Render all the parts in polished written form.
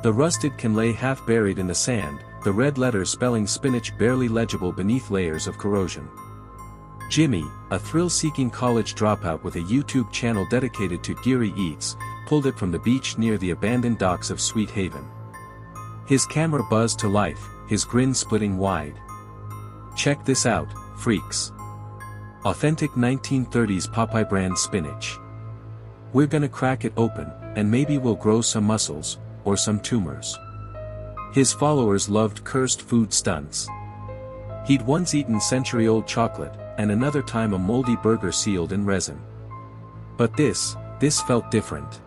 The rusted can lay half buried in the sand, the red letters spelling spinach barely legible beneath layers of corrosion. Jimmy, a thrill-seeking college dropout with a YouTube channel dedicated to Geary Eats, pulled it from the beach near the abandoned docks of Sweet Haven. His camera buzzed to life, his grin splitting wide. "Check this out, freaks. Authentic 1930s Popeye brand spinach. We're gonna crack it open, and maybe we'll grow some muscles, or some tumors." His followers loved cursed food stunts. He'd once eaten century-old chocolate, and another time a moldy burger sealed in resin. But this felt different.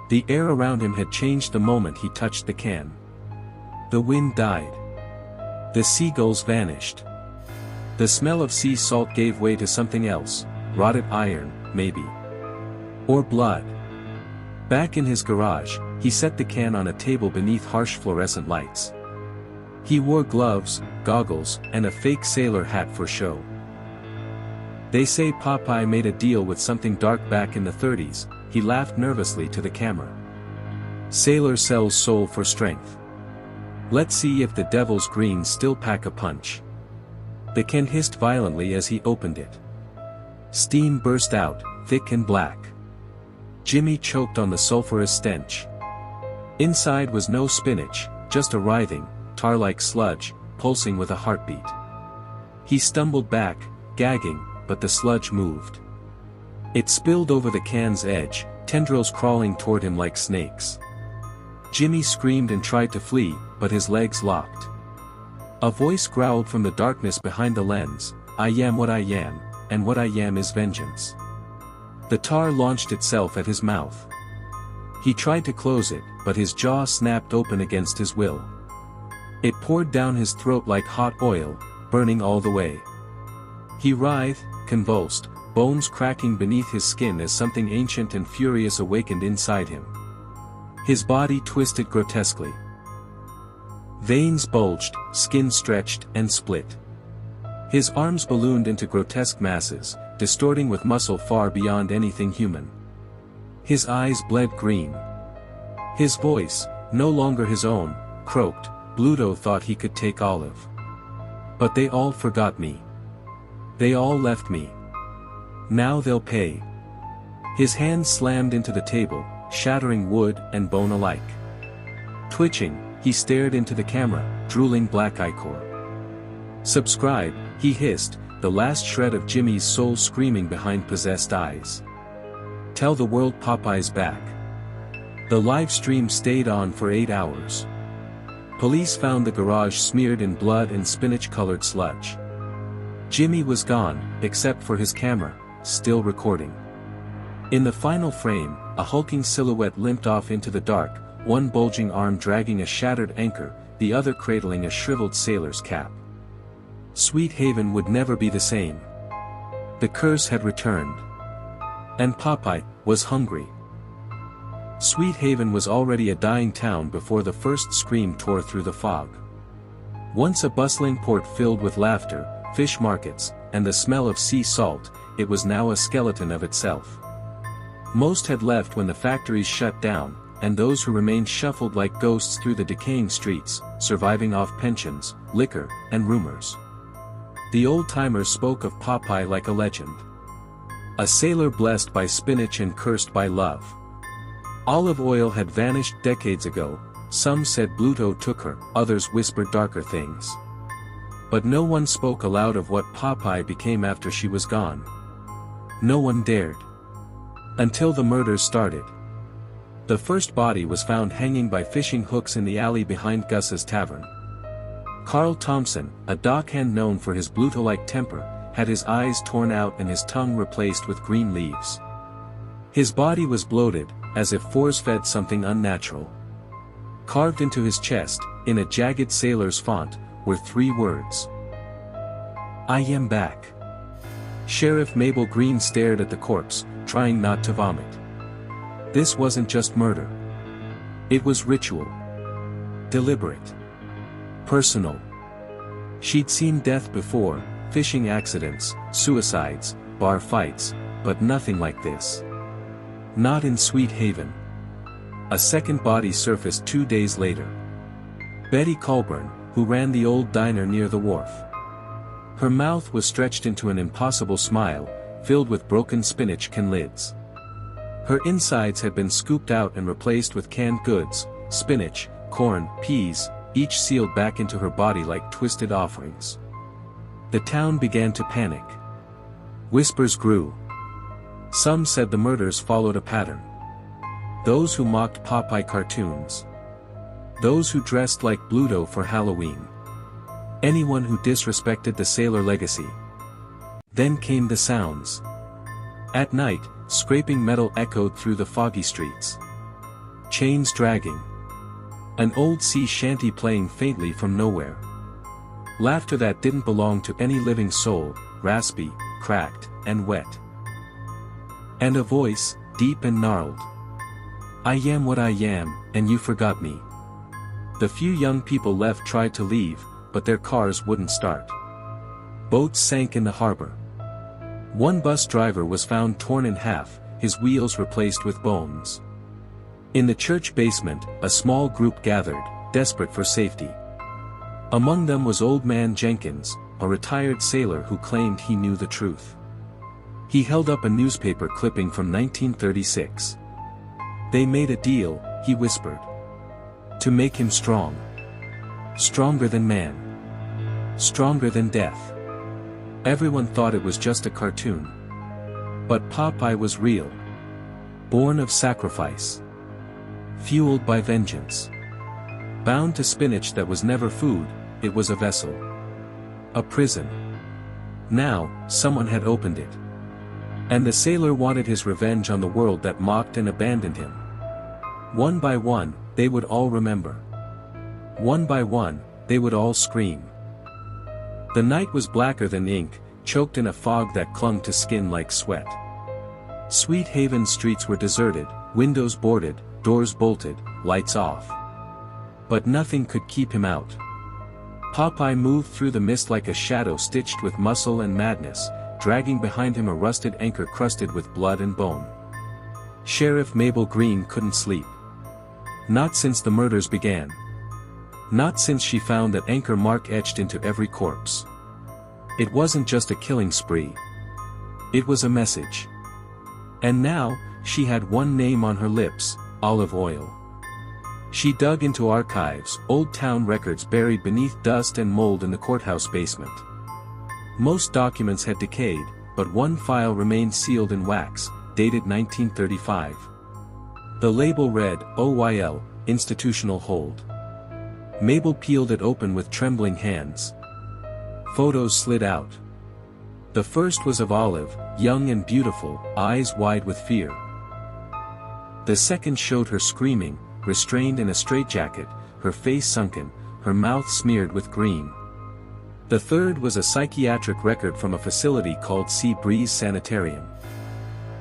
The air around him had changed the moment he touched the can. The wind died. The seagulls vanished. The smell of sea salt gave way to something else, rotted iron, maybe. Or blood. Back in his garage, he set the can on a table beneath harsh fluorescent lights. He wore gloves, goggles, and a fake sailor hat for show. "They say Popeye made a deal with something dark back in the 30s, he laughed nervously to the camera. "Sailor sells soul for strength. Let's see if the devil's greens still pack a punch." The can hissed violently as he opened it. Steam burst out, thick and black. Jimmy choked on the sulfurous stench. Inside was no spinach, just a writhing, tar-like sludge, pulsing with a heartbeat. He stumbled back, gagging, but the sludge moved. It spilled over the can's edge, tendrils crawling toward him like snakes. Jimmy screamed and tried to flee, but his legs locked. A voice growled from the darkness behind the lens, "I am what I am, and what I am is vengeance." The tar launched itself at his mouth. He tried to close it, but his jaw snapped open against his will. It poured down his throat like hot oil, burning all the way. He writhed, convulsed, bones cracking beneath his skin as something ancient and furious awakened inside him. His body twisted grotesquely. Veins bulged, skin stretched and split. His arms ballooned into grotesque masses, distorting with muscle far beyond anything human. His eyes bled green. His voice, no longer his own, croaked, "Bluto thought he could take Olive. But they all forgot me. They all left me. Now they'll pay." His hands slammed into the table, shattering wood and bone alike. Twitching, he stared into the camera, drooling black ichor. "Subscribe," he hissed, the last shred of Jimmy's soul screaming behind possessed eyes. "Tell the world Popeye's back." The live stream stayed on for 8 hours. Police found the garage smeared in blood and spinach-colored sludge. Jimmy was gone, except for his camera, still recording. In the final frame, a hulking silhouette limped off into the dark, one bulging arm dragging a shattered anchor, the other cradling a shriveled sailor's cap. Sweet Haven would never be the same. The curse had returned. And Popeye was hungry. Sweet Haven was already a dying town before the first scream tore through the fog. Once a bustling port filled with laughter, fish markets, and the smell of sea salt, it was now a skeleton of itself. Most had left when the factories shut down, and those who remained shuffled like ghosts through the decaying streets, surviving off pensions, liquor, and rumors. The old-timers spoke of Popeye like a legend. A sailor blessed by spinach and cursed by love. Olive oil had vanished decades ago, some said Bluto took her, others whispered darker things. But no one spoke aloud of what Popeye became after she was gone. No one dared. Until the murders started. The first body was found hanging by fishing hooks in the alley behind Gus's tavern. Carl Thompson, a dockhand known for his Bluto-like temper, had his eyes torn out and his tongue replaced with green leaves. His body was bloated, as if force-fed something unnatural. Carved into his chest, in a jagged sailor's font, were 3 words. "I am back." Sheriff Mabel Green stared at the corpse, trying not to vomit. This wasn't just murder. It was ritual. Deliberate. Personal. She'd seen death before, fishing accidents, suicides, bar fights, but nothing like this. Not in Sweet Haven. A second body surfaced 2 days later. Betty Colburn, who ran the old diner near the wharf. Her mouth was stretched into an impossible smile, filled with broken spinach can lids. Her insides had been scooped out and replaced with canned goods, spinach, corn, peas, each sealed back into her body like twisted offerings. The town began to panic. Whispers grew. Some said the murders followed a pattern. Those who mocked Popeye cartoons. Those who dressed like Bluto for Halloween. Anyone who disrespected the sailor legacy. Then came the sounds. At night, scraping metal echoed through the foggy streets. Chains dragging. An old sea shanty playing faintly from nowhere. Laughter that didn't belong to any living soul, raspy, cracked, and wet. And a voice, deep and gnarled. I am what I am, and you forgot me. The few young people left tried to leave, but their cars wouldn't start. Boats sank in the harbor. One bus driver was found torn in half, his wheels replaced with bones. In the church basement, a small group gathered, desperate for safety. Among them was Old Man Jenkins, a retired sailor who claimed he knew the truth. He held up a newspaper clipping from 1936. They made a deal, he whispered. To make him strong. Stronger than man. Stronger than death. Everyone thought it was just a cartoon. But Popeye was real. Born of sacrifice. Fueled by vengeance. Bound to spinach that was never food, it was a vessel. A prison. Now, someone had opened it. And the sailor wanted his revenge on the world that mocked and abandoned him. One by one, they would all remember. One by one, they would all scream. The night was blacker than ink, choked in a fog that clung to skin like sweat. Sweet Haven's streets were deserted, windows boarded, doors bolted, lights off. But nothing could keep him out. Popeye moved through the mist like a shadow stitched with muscle and madness, dragging behind him a rusted anchor crusted with blood and bone. Sheriff Mabel Green couldn't sleep. Not since the murders began. Not since she found that anchor mark etched into every corpse. It wasn't just a killing spree. It was a message. And now, she had one name on her lips, Olive Oyl. She dug into archives, old town records buried beneath dust and mold in the courthouse basement. Most documents had decayed, but one file remained sealed in wax, dated 1935. The label read, OYL, Institutional Hold. Mabel peeled it open with trembling hands. Photos slid out. The first was of Olive, young and beautiful, eyes wide with fear. The second showed her screaming, restrained in a straitjacket, her face sunken, her mouth smeared with green. The third was a psychiatric record from a facility called Sea Breeze Sanitarium.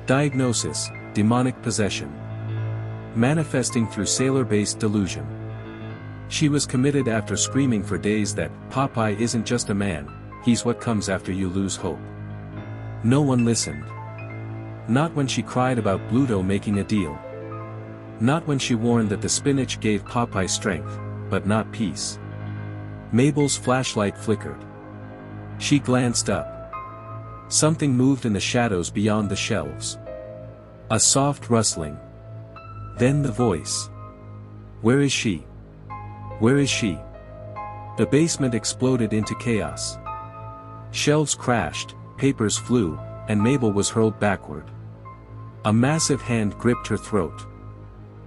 Diagnosis, demonic possession. Manifesting through sailor-based delusion. She was committed after screaming for days that, Popeye isn't just a man, he's what comes after you lose hope. No one listened. Not when she cried about Bluto making a deal. Not when she warned that the spinach gave Popeye strength, but not peace. Mabel's flashlight flickered. She glanced up. Something moved in the shadows beyond the shelves. A soft rustling. Then the voice. Where is she? Where is she? The basement exploded into chaos. Shelves crashed, papers flew, and Mabel was hurled backward. A massive hand gripped her throat.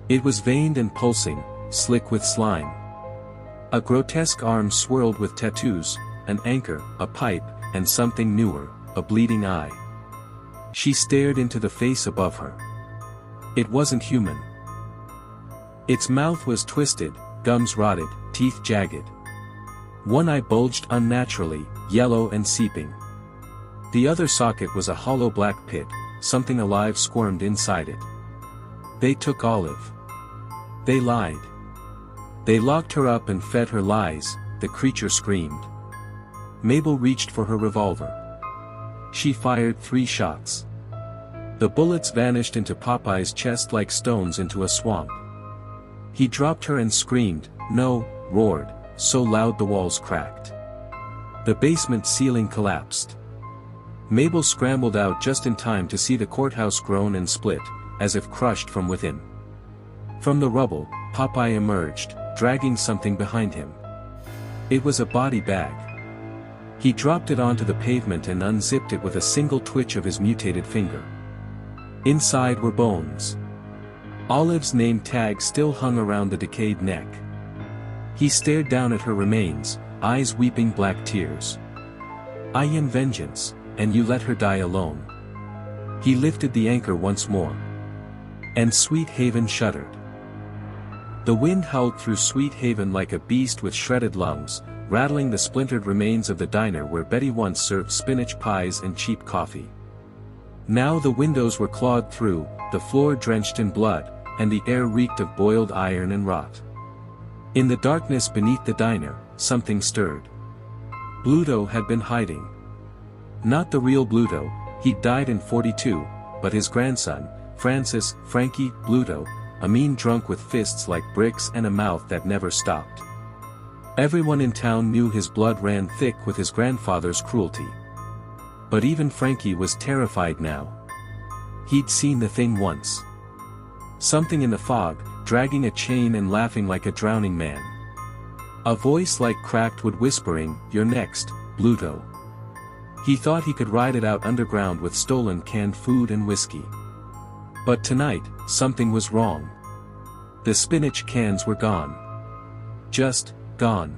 It was veined and pulsing, slick with slime. A grotesque arm swirled with tattoos, an anchor, a pipe, and something newer, a bleeding eye. She stared into the face above her. It wasn't human. Its mouth was twisted, gums rotted, teeth jagged. One eye bulged unnaturally, yellow and seeping. The other socket was a hollow black pit, something alive squirmed inside it. They took Olive. They lied. They locked her up and fed her lies, the creature screamed. Mabel reached for her revolver. She fired 3 shots. The bullets vanished into Popeye's chest like stones into a swamp. He dropped her and screamed, "No," roared, so loud the walls cracked. The basement ceiling collapsed. Mabel scrambled out just in time to see the courthouse groan and split, as if crushed from within. From the rubble, Popeye emerged, dragging something behind him. It was a body bag. He dropped it onto the pavement and unzipped it with a single twitch of his mutated finger. Inside were bones. Olive's name tag still hung around the decayed neck. He stared down at her remains, eyes weeping black tears. "I am vengeance, and you let her die alone." He lifted the anchor once more. And Sweet Haven shuddered. The wind howled through Sweet Haven like a beast with shredded lungs, rattling the splintered remains of the diner where Betty once served spinach pies and cheap coffee. Now the windows were clawed through, the floor drenched in blood, and the air reeked of boiled iron and rot. In the darkness beneath the diner, something stirred. Bluto had been hiding. Not the real Bluto, he'd died in '42, but his grandson, Frankie Bluto, a mean drunk with fists like bricks and a mouth that never stopped. Everyone in town knew his blood ran thick with his grandfather's cruelty. But even Frankie was terrified now. He'd seen the thing once. Something in the fog, dragging a chain and laughing like a drowning man. A voice like cracked wood whispering, "You're next, Bluto." He thought he could ride it out underground with stolen canned food and whiskey. But tonight, something was wrong. The spinach cans were gone. Just, gone.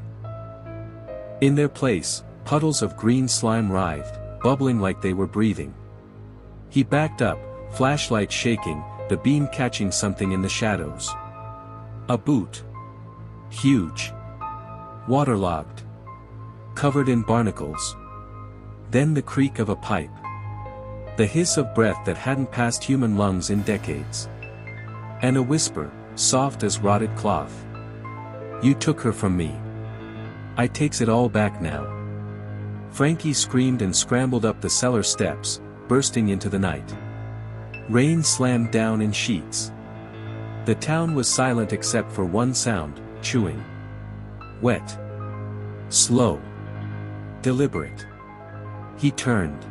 In their place, puddles of green slime writhed, bubbling like they were breathing. He backed up, flashlight shaking, the beam catching something in the shadows. A boot. Huge. Waterlogged. Covered in barnacles. Then the creak of a pipe. The hiss of breath that hadn't passed human lungs in decades. And a whisper, soft as rotted cloth. "You took her from me. I takes it all back now." Frankie screamed and scrambled up the cellar steps, bursting into the night. Rain slammed down in sheets. The town was silent except for one sound, chewing. Wet. Slow. Deliberate. He turned.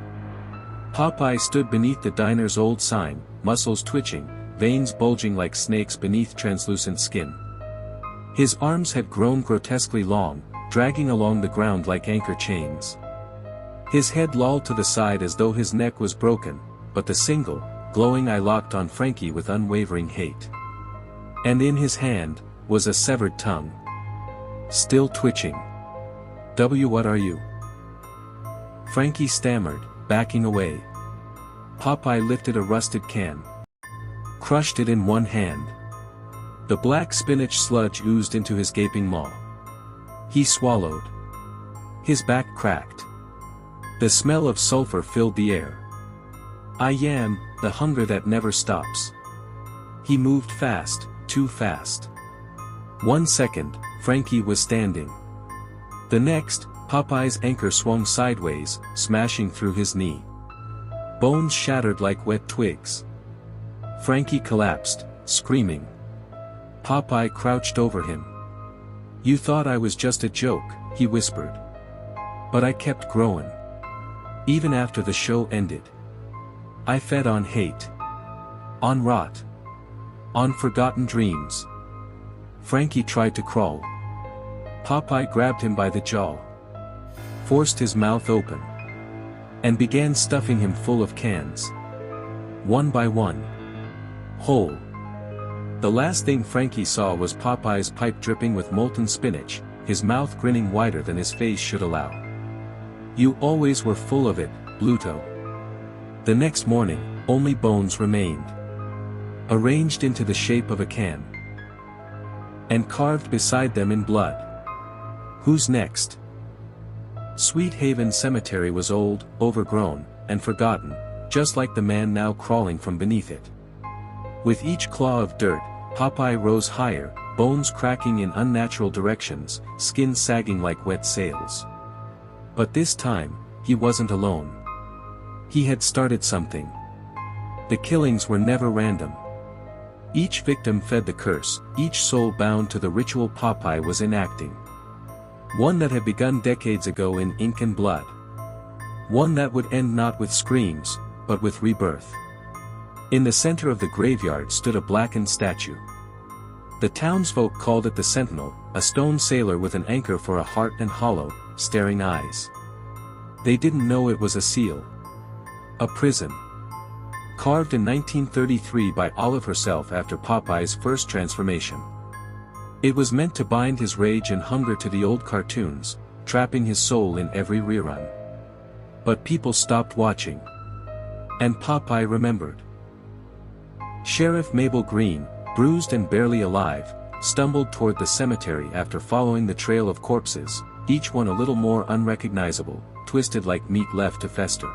Popeye stood beneath the diner's old sign, muscles twitching, veins bulging like snakes beneath translucent skin. His arms had grown grotesquely long, dragging along the ground like anchor chains. His head lolled to the side as though his neck was broken, but the single, glowing eye locked on Frankie with unwavering hate. And in his hand, was a severed tongue. Still twitching. What are you?" Frankie stammered, backing away. Popeye lifted a rusted can. Crushed it in one hand. The black spinach sludge oozed into his gaping maw. He swallowed. His back cracked. The smell of sulfur filled the air. "I am, the hunger that never stops." He moved fast, too fast. 1 second, Frankie was standing. The next, Popeye's anchor swung sideways, smashing through his knee. Bones shattered like wet twigs. Frankie collapsed, screaming. Popeye crouched over him. "You thought I was just a joke," he whispered. "But I kept growing. Even after the show ended. I fed on hate. On rot. On forgotten dreams." Frankie tried to crawl. Popeye grabbed him by the jaw. Forced his mouth open. And began stuffing him full of cans. One by one. Whole. The last thing Frankie saw was Popeye's pipe dripping with molten spinach, his mouth grinning wider than his face should allow. "You always were full of it, Bluto." The next morning, only bones remained. Arranged into the shape of a can. And carved beside them in blood. Who's next? Sweet Haven Cemetery was old, overgrown, and forgotten, just like the man now crawling from beneath it. With each claw of dirt, Popeye rose higher, bones cracking in unnatural directions, skin sagging like wet sails. But this time, he wasn't alone. He had started something. The killings were never random. Each victim fed the curse, each soul bound to the ritual Popeye was enacting. One that had begun decades ago in ink and blood. One that would end not with screams, but with rebirth. In the center of the graveyard stood a blackened statue. The townsfolk called it the Sentinel, a stone sailor with an anchor for a heart and hollow, staring eyes. They didn't know it was a seal. A prison. Carved in 1933 by Olive herself after Popeye's first transformation. It was meant to bind his rage and hunger to the old cartoons, trapping his soul in every rerun. But people stopped watching. And Popeye remembered. Sheriff Mabel Green, bruised and barely alive, stumbled toward the cemetery after following the trail of corpses, each one a little more unrecognizable, twisted like meat left to fester.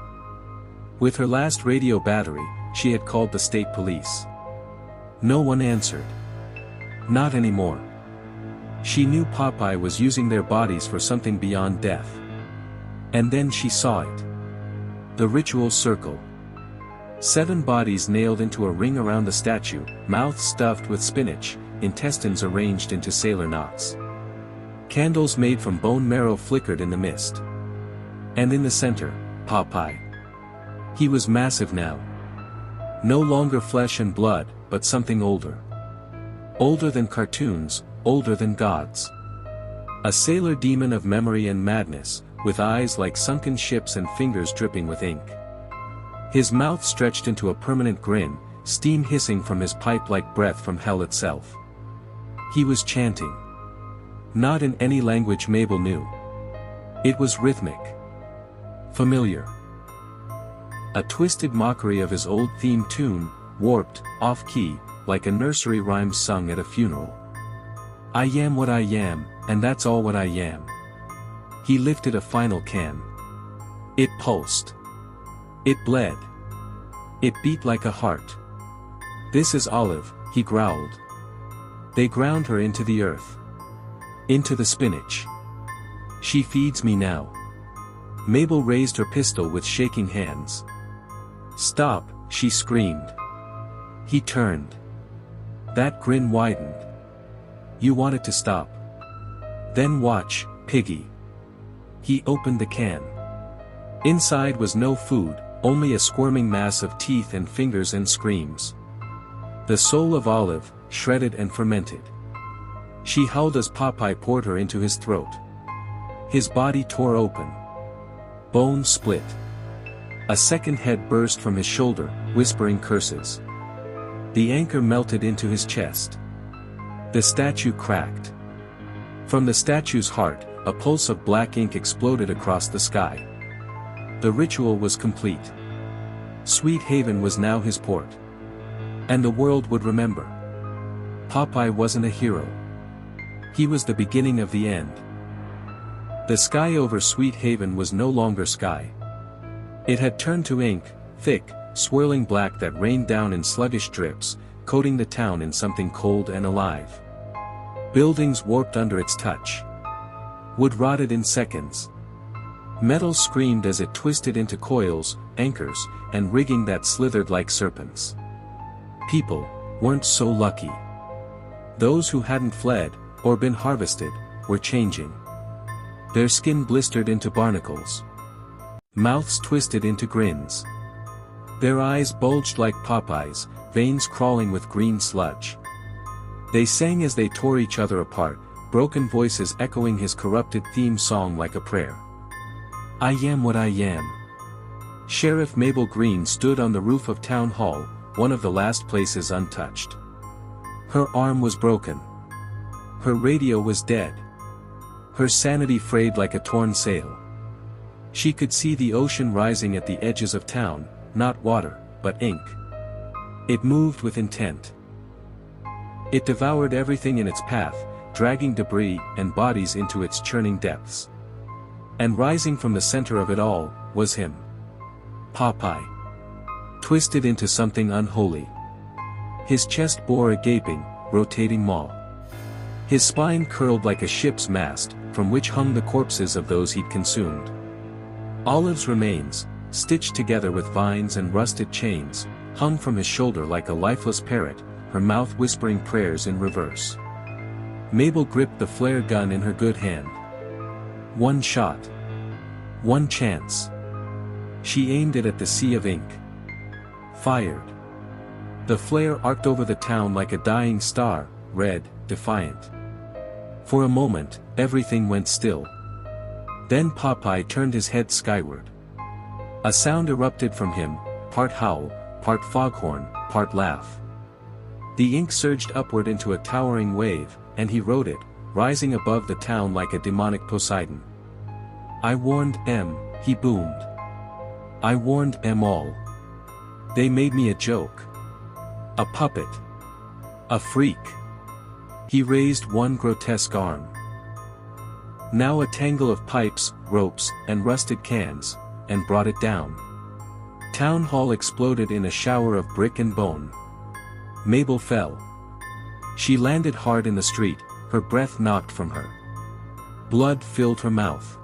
With her last radio battery, she had called the state police. No one answered. Not anymore. She knew Popeye was using their bodies for something beyond death. And then she saw it. The ritual circle. 7 bodies nailed into a ring around the statue, mouths stuffed with spinach, intestines arranged into sailor knots. Candles made from bone marrow flickered in the mist. And in the center, Popeye. He was massive now. No longer flesh and blood, but something older. Older than cartoons, older than gods. A sailor demon of memory and madness, with eyes like sunken ships and fingers dripping with ink. His mouth stretched into a permanent grin, steam hissing from his pipe like breath from hell itself. He was chanting. Not in any language Mabel knew. It was rhythmic. Familiar. A twisted mockery of his old theme tune, warped, off-key, like a nursery rhyme sung at a funeral. I am what I am, and that's all what I am. He lifted a final can. It pulsed. It bled. It beat like a heart. This is Olive, he growled. They ground her into the earth. Into the spinach. She feeds me now. Mabel raised her pistol with shaking hands. Stop, she screamed. He turned. That grin widened. You want it to stop. Then watch, piggy. He opened the can. Inside was no food, only a squirming mass of teeth and fingers and screams. The soul of Olive, shredded and fermented. She howled as Popeye poured her into his throat. His body tore open. Bone split. A second head burst from his shoulder, whispering curses. The anchor melted into his chest. The statue cracked. From the statue's heart, a pulse of black ink exploded across the sky. The ritual was complete. Sweet Haven was now his port. And the world would remember. Popeye wasn't a hero. He was the beginning of the end. The sky over Sweet Haven was no longer sky. It had turned to ink, thick, swirling black that rained down in sluggish drips, coating the town in something cold and alive. Buildings warped under its touch. Wood rotted in seconds. Metal screamed as it twisted into coils, anchors, and rigging that slithered like serpents. People weren't so lucky. Those who hadn't fled, or been harvested, were changing. Their skin blistered into barnacles. Mouths twisted into grins. Their eyes bulged like Popeye's, veins crawling with green sludge. They sang as they tore each other apart, broken voices echoing his corrupted theme song like a prayer. I am what I am. Sheriff Mabel Green stood on the roof of Town Hall, one of the last places untouched. Her arm was broken. Her radio was dead. Her sanity frayed like a torn sail. She could see the ocean rising at the edges of town, not water, but ink. It moved with intent. It devoured everything in its path, dragging debris and bodies into its churning depths. And rising from the center of it all, was him. Popeye. Twisted into something unholy. His chest bore a gaping, rotating maw. His spine curled like a ship's mast, from which hung the corpses of those he'd consumed. Olive's remains, stitched together with vines and rusted chains, hung from his shoulder like a lifeless parrot, her mouth whispering prayers in reverse. Mabel gripped the flare gun in her good hand. One shot. One chance. She aimed it at the sea of ink. Fired. The flare arced over the town like a dying star, red, defiant. For a moment, everything went still. Then Popeye turned his head skyward. A sound erupted from him, part howl, part foghorn, part laugh. The ink surged upward into a towering wave, and he rode it, rising above the town like a demonic Poseidon. I warned em, he boomed. I warned em all. They made me a joke. A puppet. A freak. He raised one grotesque arm. Now a tangle of pipes, ropes, and rusted cans, and brought it down. Town hall exploded in a shower of brick and bone. Mabel fell. She landed hard in the street, her breath knocked from her. Blood filled her mouth.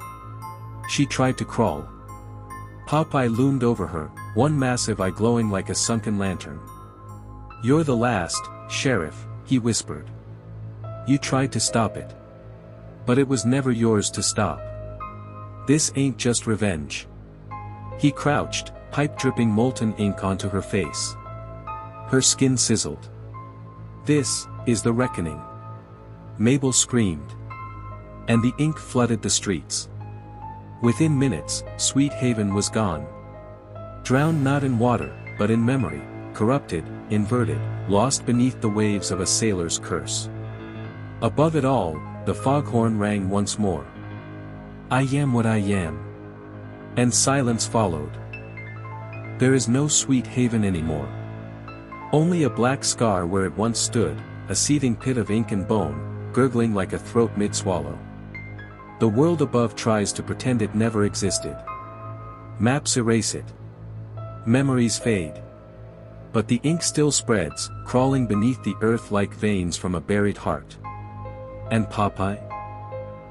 She tried to crawl. Popeye loomed over her, one massive eye glowing like a sunken lantern. You're the last, Sheriff, he whispered. You tried to stop it. But it was never yours to stop. This ain't just revenge. He crouched, pipe dripping molten ink onto her face. Her skin sizzled. This is the reckoning. Mabel screamed. And the ink flooded the streets. Within minutes, Sweet Haven was gone. Drowned not in water, but in memory, corrupted, inverted, lost beneath the waves of a sailor's curse. Above it all, the foghorn rang once more. I am what I am. And silence followed. There is no Sweet Haven anymore. Only a black scar where it once stood, a seething pit of ink and bone, gurgling like a throat mid-swallow. The world above tries to pretend it never existed. Maps erase it. Memories fade. But the ink still spreads, crawling beneath the earth like veins from a buried heart. And Popeye?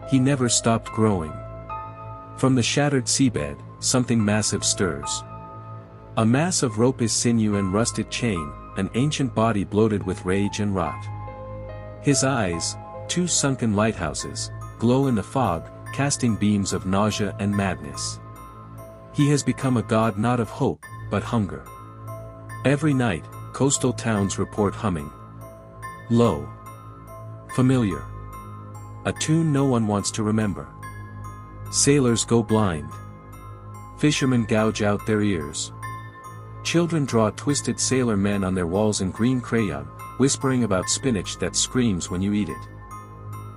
He never stopped growing. From the shattered seabed, something massive stirs. A mass of rope is sinew and rusted chain, an ancient body bloated with rage and rot. His eyes, two sunken lighthouses, glow in the fog, casting beams of nausea and madness. He has become a god not of hope, but hunger. Every night, coastal towns report humming. Low. Familiar. A tune no one wants to remember. Sailors go blind. Fishermen gouge out their ears. Children draw twisted sailor men on their walls in green crayon, whispering about spinach that screams when you eat it.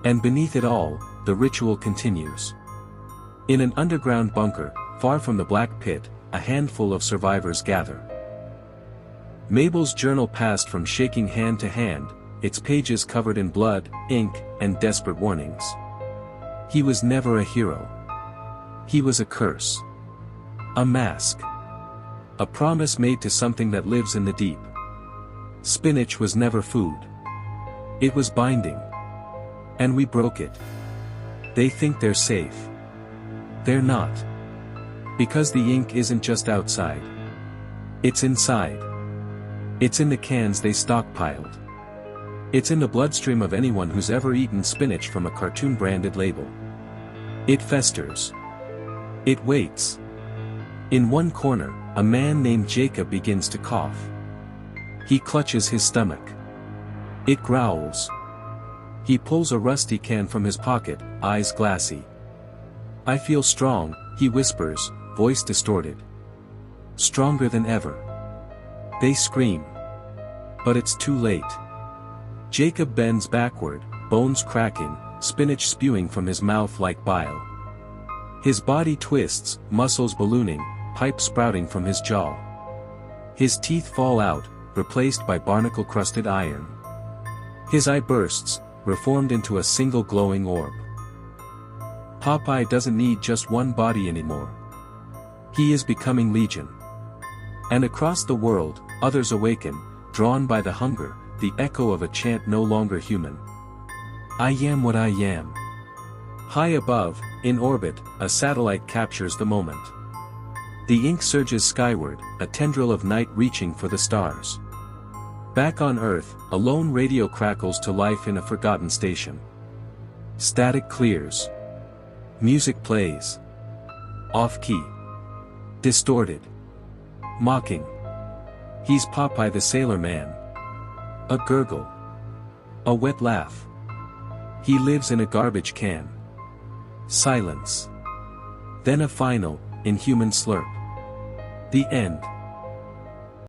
And beneath it all, the ritual continues. In an underground bunker, far from the black pit, a handful of survivors gather. Mabel's journal passed from shaking hand to hand, its pages covered in blood, ink, and desperate warnings. He was never a hero. He was a curse. A mask. A promise made to something that lives in the deep. Spinach was never food. It was binding. And we broke it. They think they're safe. They're not. Because the ink isn't just outside. It's inside. It's in the cans they stockpiled. It's in the bloodstream of anyone who's ever eaten spinach from a cartoon-branded label. It festers. It waits. In one corner, a man named Jacob begins to cough. He clutches his stomach. It growls. He pulls a rusty can from his pocket, eyes glassy. I feel strong, he whispers, voice distorted. Stronger than ever. They scream. But it's too late. Jacob bends backward, bones cracking, spinach spewing from his mouth like bile. His body twists, muscles ballooning, pipe sprouting from his jaw. His teeth fall out, replaced by barnacle-crusted iron. His eye bursts, reformed into a single glowing orb. Popeye doesn't need just one body anymore. He is becoming legion. And across the world, others awaken, drawn by the hunger, the echo of a chant no longer human. I am what I am. High above, in orbit, a satellite captures the moment. The ink surges skyward, a tendril of night reaching for the stars. Back on Earth, a lone radio crackles to life in a forgotten station. Static clears. Music plays. Off-key. Distorted. Mocking. He's Popeye the Sailor Man. A gurgle. A wet laugh. He lives in a garbage can. Silence. Then a final, inhuman slurp. The end.